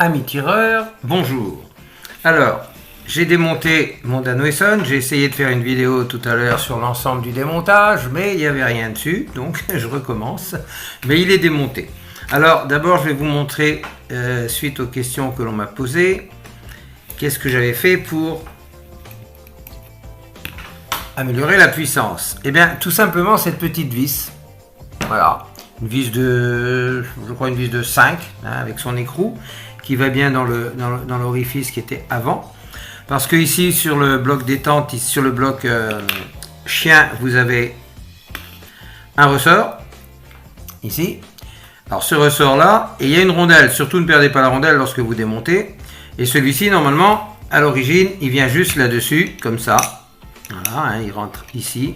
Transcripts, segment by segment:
Amis tireurs, bonjour. Alors, j'ai démonté mon Dan Wesson, j'ai essayé de faire une vidéo tout à l'heure sur l'ensemble du démontage, mais il n'y avait rien dessus, donc je recommence. Mais il est démonté. Alors, d'abord, je vais vous montrer, suite aux questions que l'on m'a posées, qu'est-ce que j'avais fait pour améliorer la puissance. Eh bien, tout simplement cette petite vis. Voilà, une vis de, je crois une vis de 5, hein, avec son écrou, qui va bien dans l'orifice qui était avant. Parce que ici, sur le bloc détente, sur le bloc chien, vous avez un ressort, ici. Alors ce ressort-là, et il y a une rondelle. Surtout ne perdez pas la rondelle lorsque vous démontez. Et celui-ci, normalement, à l'origine, il vient juste là-dessus, comme ça. Voilà, hein, il rentre ici.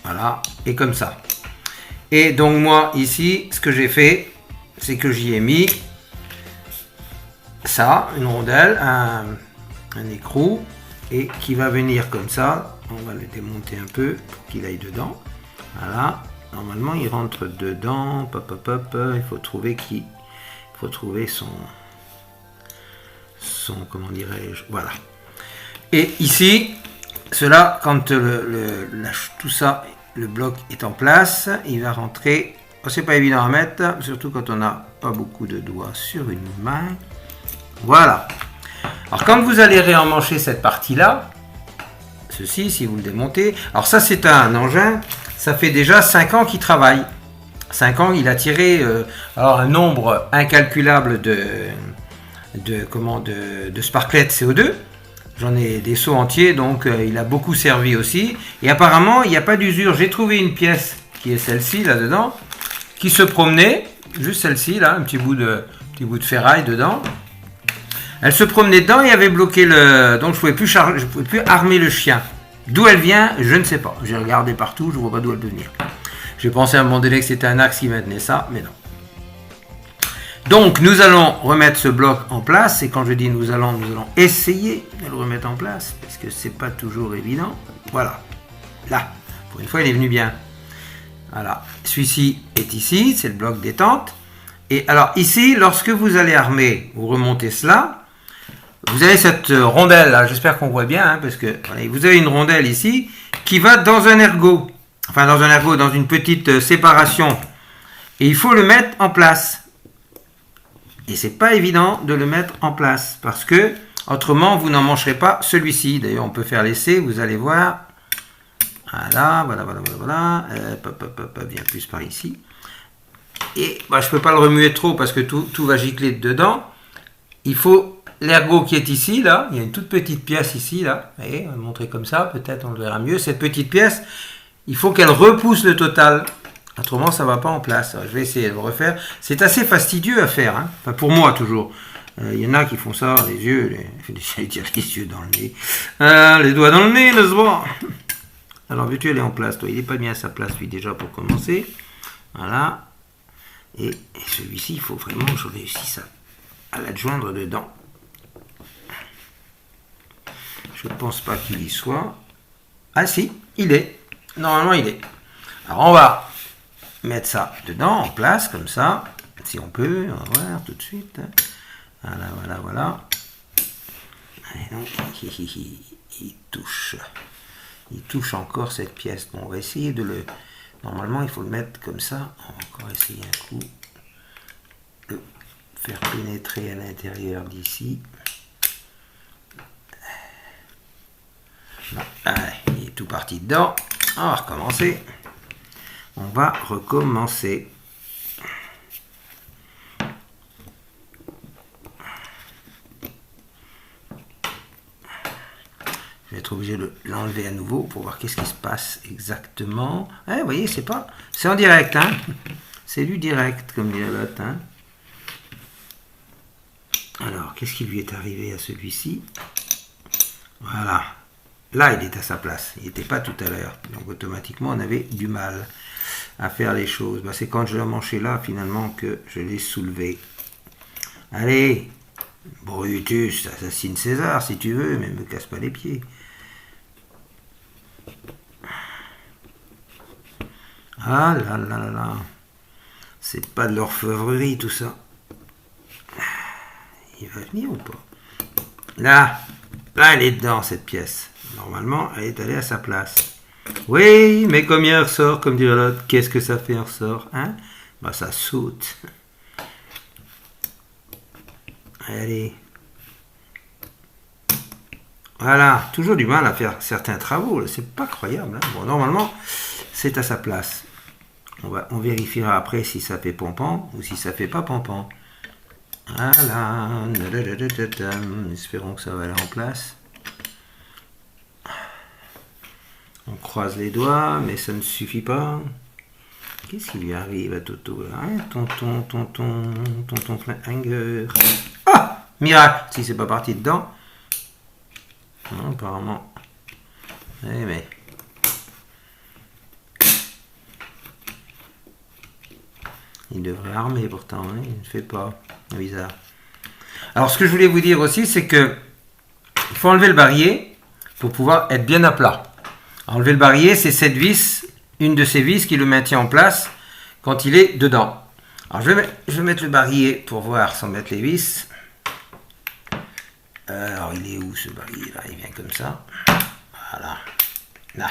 Voilà, et comme ça. Et donc moi, ici, ce que j'ai fait, c'est que j'y ai mis ça, une rondelle, un écrou, et qui va venir comme ça. On va le démonter un peu pour qu'il aille dedans. Voilà, normalement il rentre dedans. Pop, pop, pop. Il faut trouver son comment dirais-je, voilà. Et ici, cela, quand tout ça, le bloc est en place, il va rentrer. Oh, c'est pas évident à mettre, surtout quand on n'a pas beaucoup de doigts sur une main. Voilà. Alors quand vous allez réemmancher cette partie-là, ceci, si vous le démontez, alors ça c'est un engin, ça fait déjà 5 ans qu'il travaille. 5 ans, il a tiré alors un nombre incalculable de sparklets CO2. J'en ai des seaux entiers, donc il a beaucoup servi aussi. Et apparemment, il n'y a pas d'usure. J'ai trouvé une pièce qui est celle-ci, là-dedans, qui se promenait, juste celle-ci, là, un petit bout de ferraille dedans. Elle se promenait dedans et avait bloqué le... Donc je ne pouvais plus armer le chien. D'où elle vient, je ne sais pas. J'ai regardé partout, je ne vois pas d'où elle peut venir. J'ai pensé à un moment donné que c'était un axe qui maintenait ça, mais non. Donc nous allons remettre ce bloc en place. Et quand je dis nous allons essayer de le remettre en place, parce que c'est pas toujours évident. Voilà. Là, pour une fois, il est venu bien. Voilà. Celui-ci est ici, c'est le bloc détente. Et alors ici, lorsque vous allez armer, vous remontez cela. Vous avez cette rondelle là, j'espère qu'on voit bien, hein, parce que voilà, vous avez une rondelle ici qui va dans un ergot. Enfin, dans une petite séparation. Et il faut le mettre en place. Et c'est pas évident de le mettre en place, parce que autrement, vous n'en mancherez pas celui-ci. D'ailleurs, on peut faire l'essai, vous allez voir. Voilà. Bien plus par ici. Et bah, je ne peux pas le remuer trop, parce que tout va gicler dedans. Il faut... L'ergot qui est ici, là, il y a une toute petite pièce ici, là. Vous voyez, on va le montrer comme ça, peut-être on le verra mieux. Cette petite pièce, il faut qu'elle repousse le total. Autrement, ça ne va pas en place. Alors, je vais essayer de le refaire. C'est assez fastidieux à faire, hein. Enfin, pour moi, toujours. Il y en a qui font ça, les yeux, les yeux dans le nez. Les doigts dans le nez, le doigt. Alors, veux-tu aller en place, toi? Il n'est pas bien à sa place, lui, déjà, pour commencer. Voilà. Et celui-ci, il faut vraiment que je réussisse à l'adjoindre dedans. Je ne pense pas qu'il y soit. Ah si, il est. Normalement, il est. Alors, on va mettre ça dedans, en place, comme ça. Si on peut, on va voir tout de suite. Voilà. Et donc, il touche. Il touche encore cette pièce. Bon, on va essayer de le... Normalement, il faut le mettre comme ça. On va encore essayer un coup de faire pénétrer à l'intérieur d'ici. Il est tout parti dedans. On va recommencer. Je vais être obligé de l'enlever à nouveau pour voir qu'est-ce qui se passe exactement. Vous voyez, c'est en direct, hein. C'est du direct, comme dit l'autre, hein. Alors, qu'est-ce qui lui est arrivé à celui-ci? Voilà. Là, il est à sa place. Il n'était pas tout à l'heure. Donc, automatiquement, on avait du mal à faire les choses. Bah, c'est quand je l'ai manché là, finalement, que je l'ai soulevé. Allez, Brutus, assassine César, si tu veux, mais me casse pas les pieds. Ah là là là là. C'est pas de l'orfèvrerie, tout ça. Il va venir ou pas? Là, elle est dedans, cette pièce. Normalement, elle est allée à sa place. Oui, mais comme il y a un ressort, comme dirait l'autre, qu'est-ce que ça fait un ressort, hein? Bah, ça saute. Allez. Voilà, toujours du mal à faire certains travaux, c'est pas croyable. Hein. Bon, normalement, c'est à sa place. On vérifiera après si ça fait pompon ou si ça fait pas pompon. Voilà. Espérons que ça va aller en place. On croise les doigts, mais ça ne suffit pas. Qu'est-ce qui lui arrive à Toto là, hein? Tonton Flingueur. Ah, miracle, si c'est pas parti dedans. Non, apparemment. Mais. Il devrait armer pourtant, hein, il ne fait pas. Bizarre. Alors ce que je voulais vous dire aussi, c'est que il faut enlever le barillet pour pouvoir être bien à plat. Enlever le barillet, c'est cette vis, une de ces vis qui le maintient en place quand il est dedans. Alors je vais mettre le barillet pour voir sans mettre les vis. Alors il est où ce barillet là? Il vient comme ça. Voilà. Là.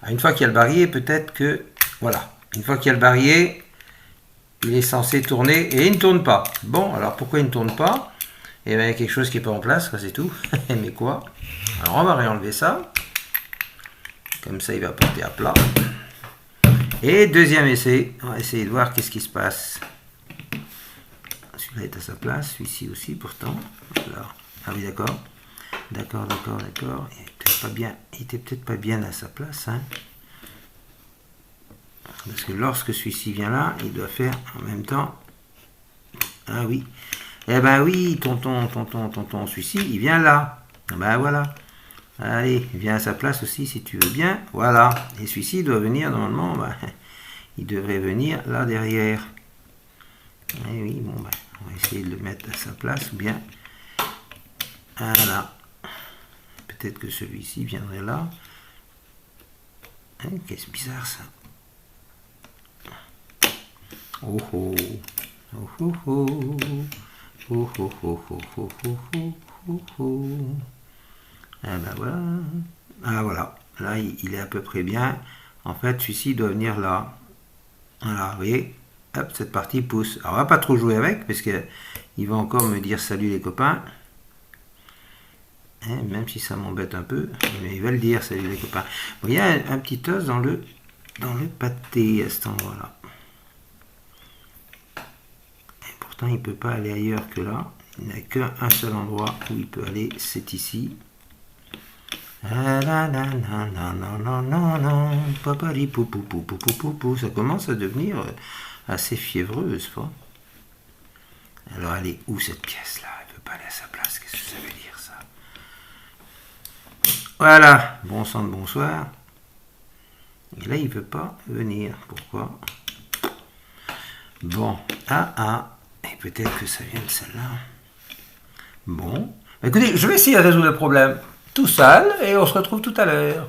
Alors, une fois qu'il y a le barillet, peut-être que... Voilà. Une fois qu'il y a le barillet, il est censé tourner et il ne tourne pas. Bon, alors pourquoi il ne tourne pas? Eh bien, il y a quelque chose qui n'est pas en place, c'est tout. Mais quoi? Alors on va réenlever ça. Comme ça, il va porter à plat. Et deuxième essai, on va essayer de voir qu'est-ce qui se passe. Celui-là est à sa place, celui-ci aussi pourtant. Alors, ah oui, d'accord. D'accord. Il était peut-être pas bien à sa place. Hein. Parce que lorsque celui-ci vient là, il doit faire en même temps. Ah oui. Eh ben oui, tonton, celui-ci, il vient là. Ben voilà. Allez, viens à sa place aussi si tu veux bien. Voilà. Et celui-ci doit venir normalement. Ben, il devrait venir là derrière. Et oui, bon, ben, on va essayer de le mettre à sa place bien. Voilà. Peut-être que celui-ci viendrait là. Hein, qu'est-ce bizarre ça. Oh oh. Oh oh oh. Oh oh oh oh oh oh oh oh. Ah ben voilà. Ah voilà. Là, il est à peu près bien. En fait, celui-ci doit venir là. Voilà, vous voyez. Hop, cette partie pousse. Alors, on va pas trop jouer avec, parce que il va encore me dire salut les copains. Hein, même si ça m'embête un peu, mais il va le dire salut les copains. Bon, il y a un petit os dans le pâté à cet endroit-là. Et pourtant, il ne peut pas aller ailleurs que là. Il n'y a qu'un seul endroit où il peut aller, c'est ici. Ça commence à devenir assez fiévreux, n'est-ce pas? Alors, elle est où cette pièce-là? Elle ne peut pas aller à sa place. Qu'est-ce que ça veut dire, ça? Voilà. Bon sang de bonsoir. Et là, il ne veut pas venir. Pourquoi? Bon. Et peut-être que ça vient de celle-là. Bon. Écoutez, je vais essayer de résoudre le problème tout seul et on se retrouve tout à l'heure.